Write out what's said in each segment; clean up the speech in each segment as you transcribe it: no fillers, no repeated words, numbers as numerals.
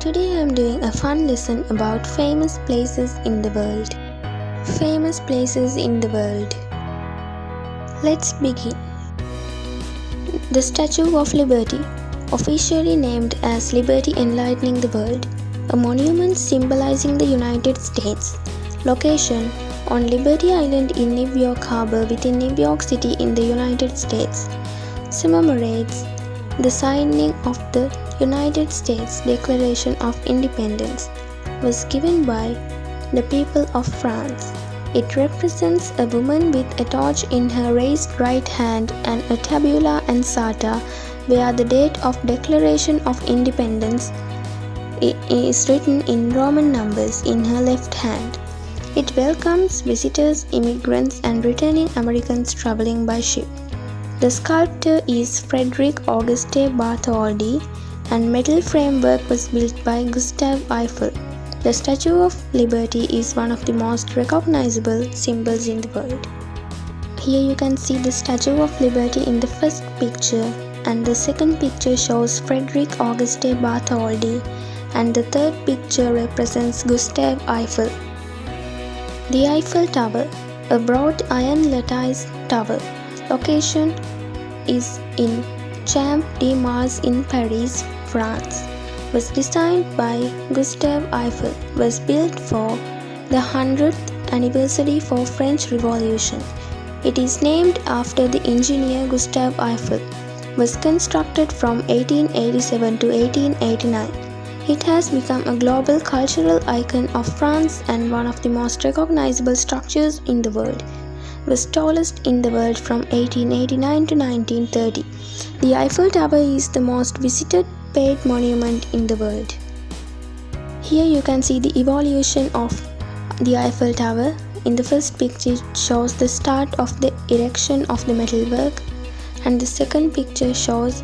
Today I am doing a fun lesson about famous places in the world. Famous places in the world. Let's begin. The Statue of Liberty, officially named as Liberty Enlightening the World, a monument symbolizing the United States. Location on Liberty Island in New York Harbor within New York City in the United States. Commemorates the signing of the United States Declaration of Independence was given by the people of France. It represents a woman with a torch in her raised right hand and a tabula ansata where the date of Declaration of Independence is written in Roman numbers in her left hand. It welcomes visitors, immigrants, and returning Americans traveling by ship. The sculptor is Frederick Auguste Bartholdi, and metal framework was built by Gustave Eiffel. The Statue of Liberty is one of the most recognizable symbols in the world. Here you can see the Statue of Liberty in the first picture, and the second picture shows Frederick Auguste Bartholdi, and the third picture represents Gustave Eiffel. The Eiffel Tower, a broad iron lattice tower. Location is in Champ de Mars in Paris, France. Was designed by Gustave Eiffel. Was built for the 100th anniversary for French Revolution. It is named after the engineer Gustave Eiffel. Was constructed from 1887 to 1889. It has become a global cultural icon of France and one of the most recognizable structures in the world. Was tallest in the world from 1889 to 1930. The Eiffel Tower is the most visited paid monument in the world. Here you can see the evolution of the Eiffel Tower. In the first picture it shows the start of the erection of the metalwork, and the second picture shows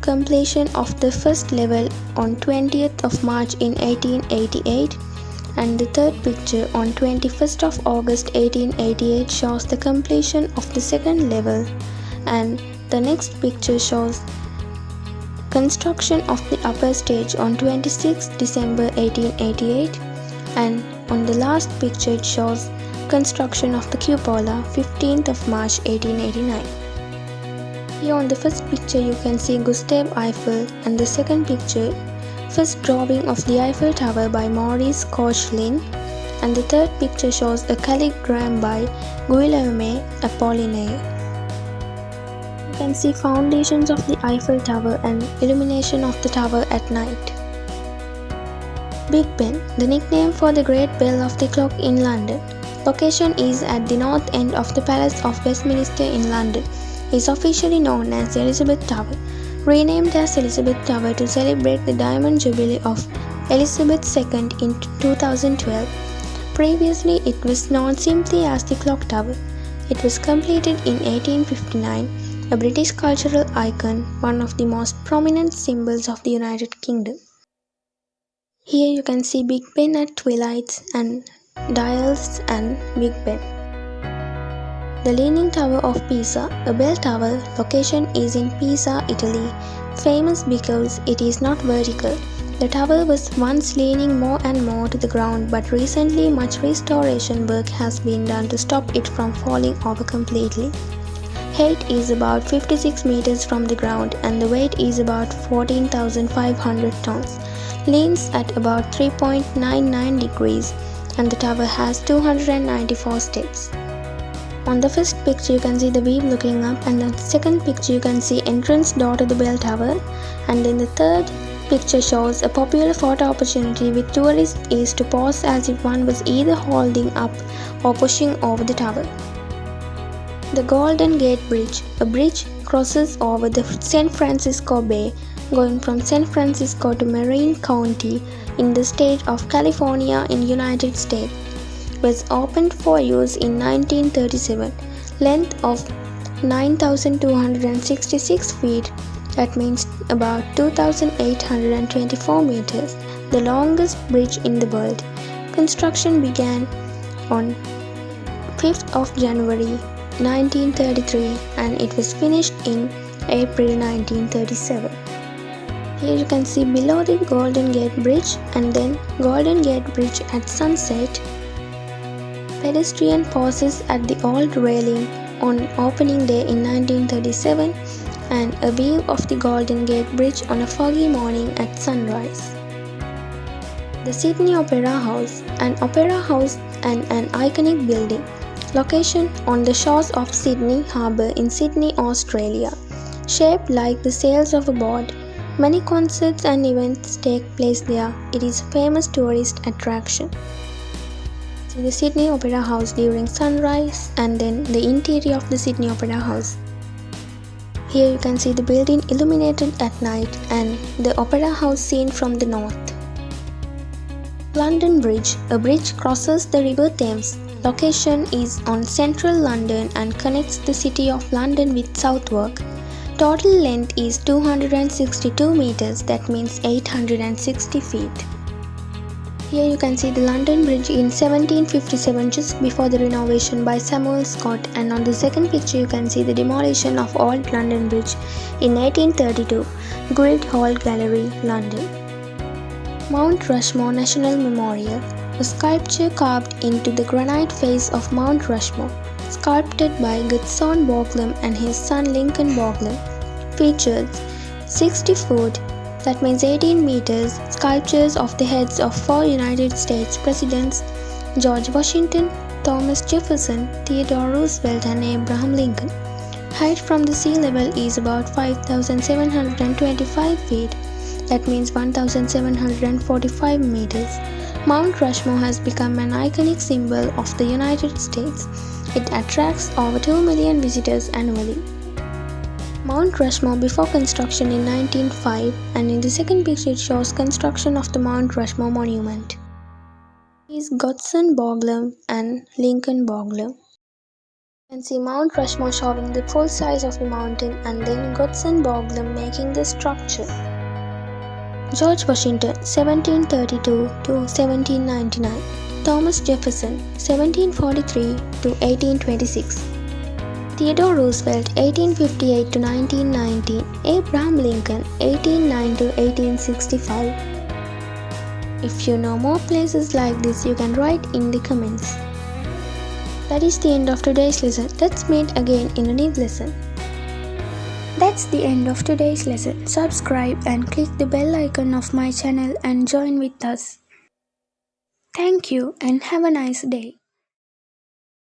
completion of the first level on 20th of March in 1888. And the third picture on 21st of August 1888 shows the completion of the second level, and the next picture shows construction of the upper stage on 26th December 1888, and on the last picture it shows construction of the cupola 15th of March 1889. Here on the first picture you can see Gustave Eiffel, and the second picture first drawing of the Eiffel Tower by Maurice Koechlin, and the third picture shows a calligram by Guillaume Apollinaire. You can see foundations of the Eiffel Tower and illumination of the tower at night. Big Ben, the nickname for the Great Bell of the Clock in London. Location is at the north end of the Palace of Westminster in London. Is officially known as Elizabeth Tower. Renamed as Elizabeth Tower to celebrate the Diamond Jubilee of Elizabeth II in 2012. Previously, it was known simply as the Clock Tower. It was completed in 1859, a British cultural icon, one of the most prominent symbols of the United Kingdom. Here you can see Big Ben at twilight and dials and Big Ben. The Leaning Tower of Pisa, a bell tower. Location is in Pisa, Italy. Famous because it is not vertical. The tower was once leaning more and more to the ground, but recently much restoration work has been done to stop it from falling over completely. Height is about 56 meters from the ground, and the weight is about 14,500 tons. Leans at about 3.99 degrees, and the tower has 294 steps. On the first picture you can see the view looking up, and the second picture you can see entrance door to the bell tower, and then the third picture shows a popular photo opportunity with tourists is to pose as if one was either holding up or pushing over the tower. The Golden Gate Bridge, a bridge crosses over the San Francisco Bay going from San Francisco to Marin County in the state of California in United States. Was opened for use in 1937. Length of 9,266 feet, that means about 2,824 meters, the longest bridge in the world. Construction began on 5th of January 1933 and it was finished in April 1937. Here you can see below the Golden Gate Bridge and then Golden Gate Bridge at sunset. Pedestrian pauses at the old railing on opening day in 1937 and a view of the Golden Gate Bridge on a foggy morning at sunrise. The Sydney Opera House, an opera house and an iconic building. Location on the shores of Sydney Harbour in Sydney, Australia. Shaped like the sails of a boat, many concerts and events take place there. It is a famous tourist attraction. See the Sydney Opera House during sunrise and then the interior of the Sydney Opera House. Here you can see the building illuminated at night and the Opera House seen from the north. London Bridge, a bridge crosses the River Thames. Location is on central London and connects the city of London with Southwark. Total length is 262 meters, that means 860 feet. Here you can see the London Bridge in 1757 just before the renovation by Samuel Scott, and on the second picture you can see the demolition of Old London Bridge in 1832, Guildhall Gallery, London. Mount Rushmore National Memorial, a sculpture carved into the granite face of Mount Rushmore, sculpted by Gutzon Borglum and his son Lincoln Borglum, features 60 foot, that means 18 meters, sculptures of the heads of 4 United States presidents, George Washington, Thomas Jefferson, Theodore Roosevelt and Abraham Lincoln. Height from the sea level is about 5,725 feet, that means 1,745 meters. Mount Rushmore has become an iconic symbol of the United States. It attracts over 2 million visitors annually. Mount Rushmore before construction in 1905, and in the second picture it shows construction of the Mount Rushmore monument. Is Gutzon Borglum and Lincoln Borglum. You can see Mount Rushmore showing the full size of the mountain and then Gutzon Borglum making the structure. George Washington 1732 to 1799. Thomas Jefferson 1743 to 1826. Theodore Roosevelt 1858 to 1919. Abraham Lincoln 1809 to 1865. If you know more places like this, you can write in the comments. That is the end of today's lesson. Let's meet again in a new lesson. That's the end of today's lesson. Subscribe and click the bell icon of my channel and join with us. Thank you and have a nice day.